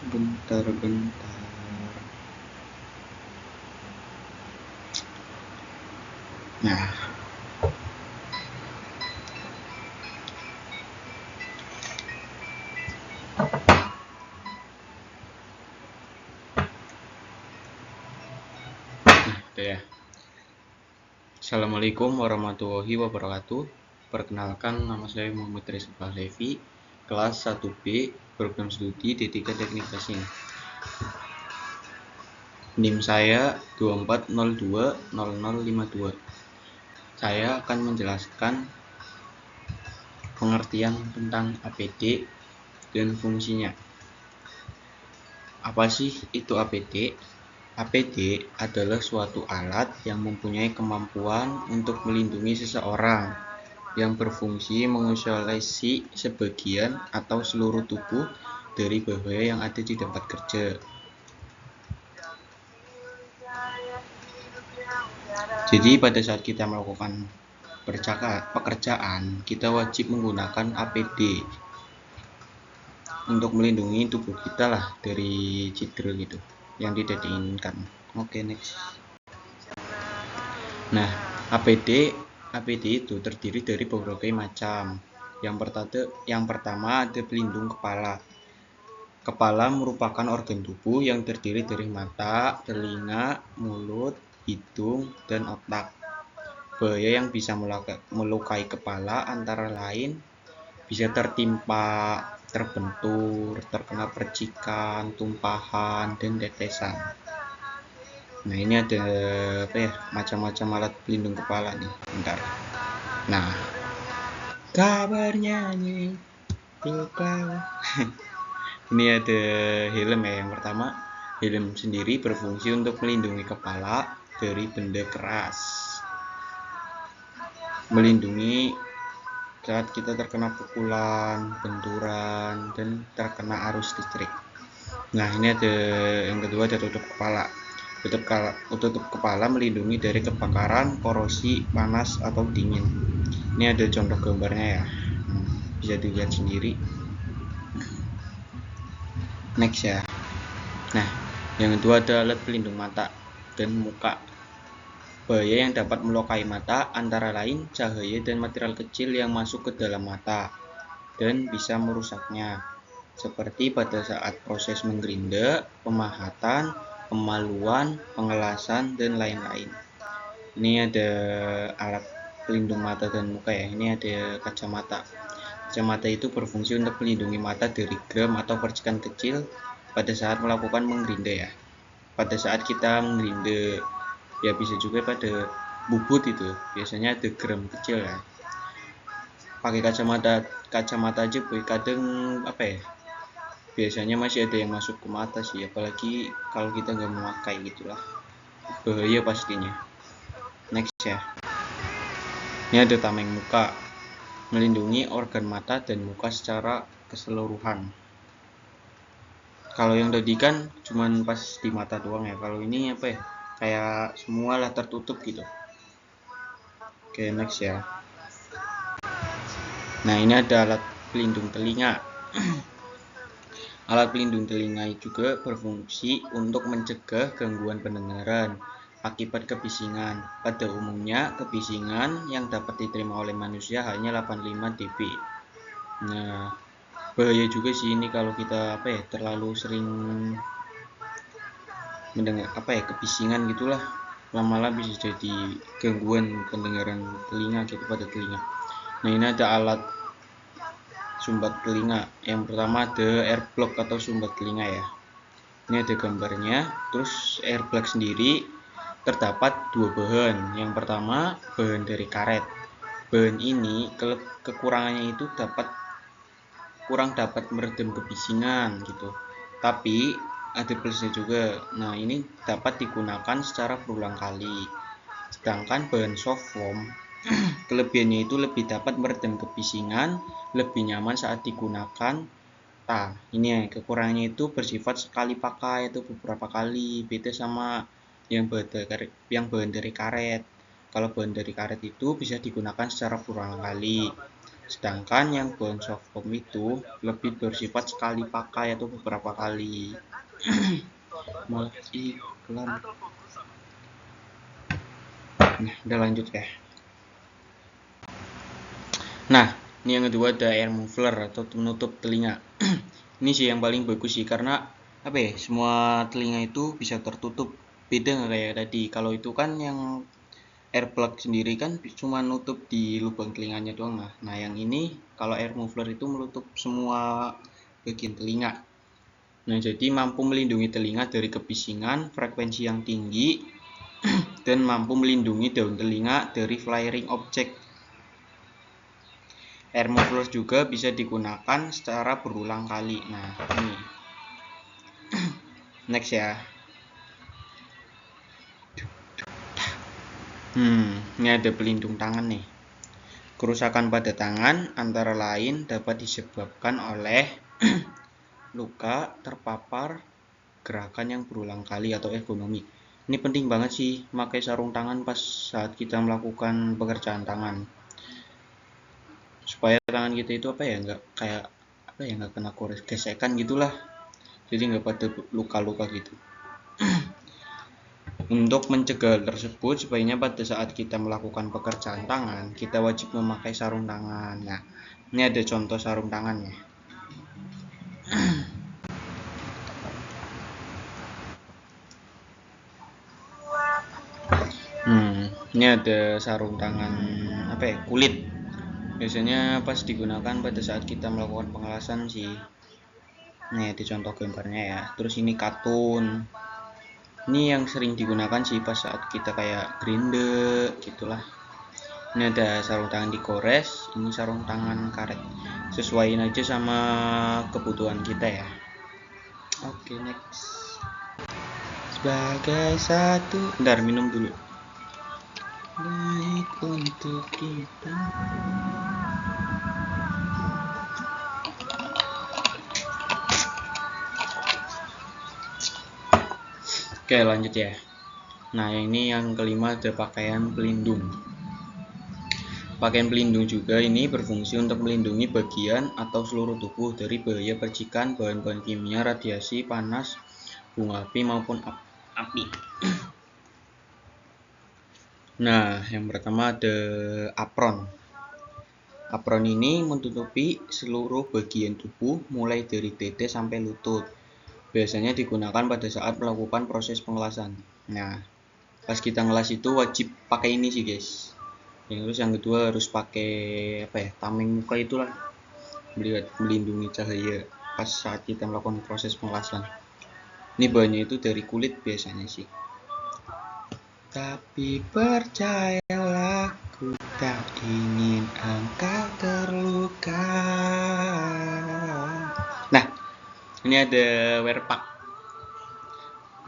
Bentar. Nah, itu ya. Assalamualaikum warahmatullahi wabarakatuh. Perkenalkan, nama saya Muhammad Reza Pahlevi, kelas 1B, program studi D3 Teknik Mesin. NIM saya 24020052. Saya akan menjelaskan pengertian tentang APD dan fungsinya. Apa sih itu APD? APD adalah suatu alat yang mempunyai kemampuan untuk melindungi seseorang yang berfungsi mengisolasi sebagian atau seluruh tubuh dari bahaya yang ada di tempat kerja. Jadi pada saat kita melakukan pekerjaan, kita wajib menggunakan APD untuk melindungi tubuh kita lah dari cedera gitu yang tidak diinginkan. Oke, next. Nah, APD itu terdiri dari berbagai macam. Yang pertama ada pelindung kepala. Kepala merupakan organ tubuh yang terdiri dari mata, telinga, mulut, hidung, dan otak. Bahaya yang bisa melukai kepala antara lain bisa tertimpa, terbentur, terkena percikan, tumpahan, dan tetesan. Nah, ini ada macam-macam alat pelindung kepala nih. Bentar. Nah, kabarnya nih ini ada helm ya. Yang pertama, helm sendiri berfungsi untuk melindungi kepala dari benda keras, melindungi saat kita terkena pukulan, benturan, dan terkena arus listrik. Nah, ini ada yang kedua, ada tutup kepala. Tutup kepala melindungi dari kebakaran, korosi, panas, atau dingin. Ini ada contoh gambarnya ya, bisa dilihat sendiri. Next ya. Nah, yang kedua ada alat pelindung mata dan muka. Bahaya yang dapat melukai mata antara lain cahaya dan material kecil yang masuk ke dalam mata dan bisa merusaknya, seperti pada saat proses menggerinda, pemahatan, pemaluan, pengelasan, dan lain-lain. Ini ada alat pelindung mata dan muka ya. Ini ada kacamata. Kacamata itu berfungsi untuk melindungi mata dari geram atau percikan kecil pada saat melakukan menggerinda ya. Pada saat kita menggerinda, ya bisa juga pada bubut itu, biasanya ada geram kecil ya. Pakai kacamata aja kadang biasanya masih ada yang masuk ke mata sih, apalagi kalau kita nggak memakai gitulah, bahaya pastinya. Next ya. Ini ada tameng muka, melindungi organ mata dan muka secara keseluruhan. Kalau yang tadi kan cuman pas di mata doang ya, kalau ini kayak semualah tertutup gitu. Oke, next ya. Nah, ini ada alat pelindung telinga. Alat pelindung telinga juga berfungsi untuk mencegah gangguan pendengaran akibat kebisingan. Pada umumnya, kebisingan yang dapat diterima oleh manusia hanya 85 dB. Nah, bahaya juga sih ini kalau kita terlalu sering mendengar kebisingan gitulah. Lama-lama bisa jadi gangguan pendengaran telinga gitu pada telinga. Nah, ini ada alat sumbat telinga. Yang pertama ada airblock atau sumbat telinga ya. Ini ada gambarnya. Terus airblock sendiri terdapat dua bahan. Yang pertama bahan dari karet. Bahan ini kekurangannya itu kurang dapat meredam kebisingan gitu. Tapi ada plusnya juga. Nah, ini dapat digunakan secara berulang kali. Sedangkan bahan soft foam kelebihannya itu lebih dapat meredam kebisingan, lebih nyaman saat digunakan. Nah, ini ya, kekurangannya itu bersifat sekali pakai atau beberapa kali, beda sama yang bahan dari karet. Kalau bahan dari karet itu bisa digunakan secara berulang kali. Sedangkan yang bahan soft foam itu lebih bersifat sekali pakai atau beberapa kali. Malah iklan. Nah, udah lanjut ya. Nah, ini yang kedua ada air muffler atau penutup telinga. Ini sih yang paling bagus sih, karena apa ya, semua telinga itu bisa tertutup. Beda nggak kayak tadi. Kalau itu kan yang air plug sendiri kan cuma nutup di lubang telinganya doang. Nah, yang ini kalau air muffler itu menutup semua bagian telinga. Nah, jadi mampu melindungi telinga dari kebisingan, frekuensi yang tinggi, dan mampu melindungi daun telinga dari flaring objek. Air muffler juga bisa digunakan secara berulang kali. Nah, ini. Next ya. Ini ada pelindung tangan nih. Kerusakan pada tangan antara lain dapat disebabkan oleh luka, terpapar, gerakan yang berulang kali atau ergonomi. Ini penting banget sih pakai sarung tangan pas saat kita melakukan pekerjaan tangan. Supaya tangan kita itu nggak kena gesekan gitulah. Jadi nggak pada luka-luka gitu. Untuk mencegah tersebut, sebaiknya pada saat kita melakukan pekerjaan tangan, kita wajib memakai sarung tangan. Nah, ini ada contoh sarung tangannya. Ini ada sarung tangan kulit. Biasanya pas digunakan pada saat kita melakukan pengelasan sih. Nih ada contoh gambarnya ya. Terus ini katun. Ini yang sering digunakan sih pas saat kita kayak grinde gitulah. Ini ada sarung tangan digores, ini sarung tangan karet. Sesuaiin aja sama kebutuhan kita ya. Oke, next. Sebagai satu, bentar minum dulu. Baik untuk kita. Oke, lanjut ya. Nah, ini yang kelima ada pakaian pelindung. Pakaian pelindung juga ini berfungsi untuk melindungi bagian atau seluruh tubuh dari bahaya percikan, bahan-bahan kimia, radiasi, panas, bunga api maupun api. Nah, yang pertama ada apron. Apron ini menutupi seluruh bagian tubuh mulai dari dada sampai lutut. Biasanya digunakan pada saat melakukan proses pengelasan. Nah, pas kita ngelas itu wajib pakai ini sih guys. Terus yang kedua harus pakai tameng muka itulah, melindungi cahaya pas saat kita melakukan proses pengelasan. Ini bahannya itu dari kulit biasanya sih. Tapi percayalah, ku tak ingin engkau terluka. Nah, ini ada wear pack.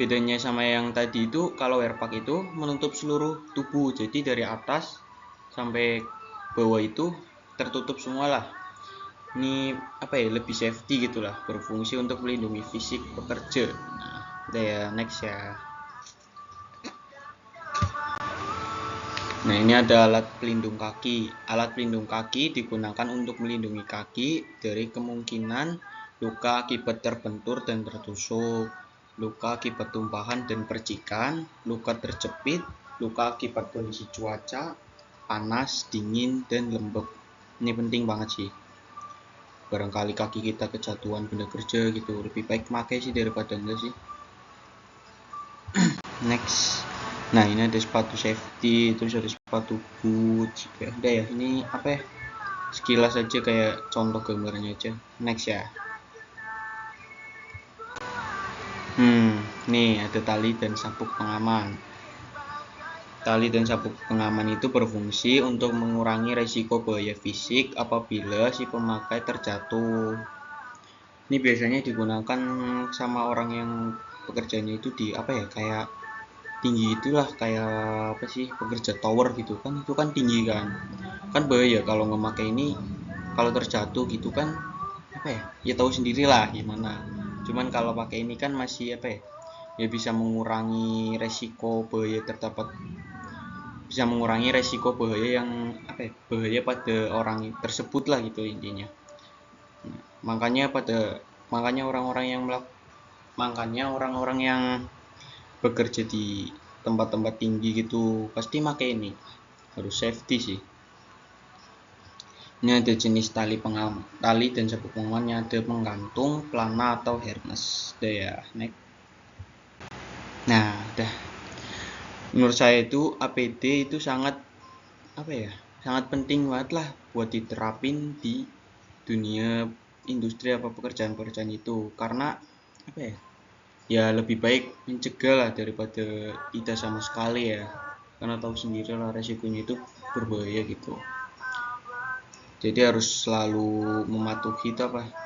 Bedanya sama yang tadi itu, kalau wear pack itu menutup seluruh tubuh, jadi dari atas sampai bawah itu tertutup semua lah. Ini lebih safety gitulah, berfungsi untuk melindungi fisik pekerja. Nah, udah ya, next ya. Nah, ini ada alat pelindung kaki. Alat pelindung kaki digunakan untuk melindungi kaki dari kemungkinan luka akibat terbentur dan tertusuk, luka akibat tumpahan dan percikan, luka terjepit, luka akibat kondisi cuaca, panas, dingin, dan lembab. Ini penting banget sih. Barangkali kaki kita kejatuhan benda kerja gitu, lebih baik pakai sih daripada enggak sih. Next. Nah, ini ada sepatu safety, terus ada sepatu boots. Ya udah ya, ini sekilas aja kayak contoh gambarnya aja. Next ya. Nih ada tali dan sabuk pengaman. Tali dan sabuk pengaman itu berfungsi untuk mengurangi risiko bahaya fisik apabila si pemakai terjatuh. Ini biasanya digunakan sama orang yang pekerjaannya itu di kayak tinggi itulah, kayak pekerja tower gitu kan, itu kan tinggi kan bahaya kalau memakai ini. Kalau terjatuh gitu kan ya tahu sendirilah gimana. Cuman kalau pakai ini kan masih ya bisa mengurangi resiko bahaya terdapat bisa mengurangi resiko bahaya yang bahaya pada orang tersebut lah gitu intinya. Makanya orang-orang yang bekerja di tempat-tempat tinggi gitu pasti pakai ini, harus safety sih. Ini ada jenis tali dan sabuk pengamannya, ada penggantung, pelana atau harness. Udah ya, next. Nah, udah. Menurut saya itu APD itu sangat sangat penting banget lah buat diterapin di dunia industri apa pekerjaan-pekerjaan itu, karena ya lebih baik mencegah lah daripada tidak sama sekali ya, karena tahu sendiri lah resikonya itu berbahaya gitu. Jadi harus selalu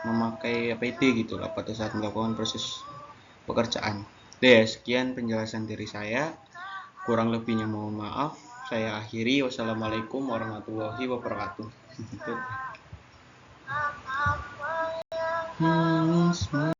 memakai APD gitu lah pada saat melakukan proses pekerjaan. Sekian penjelasan dari saya, kurang lebihnya mohon maaf. Saya akhiri. Wassalamualaikum warahmatullahi wabarakatuh.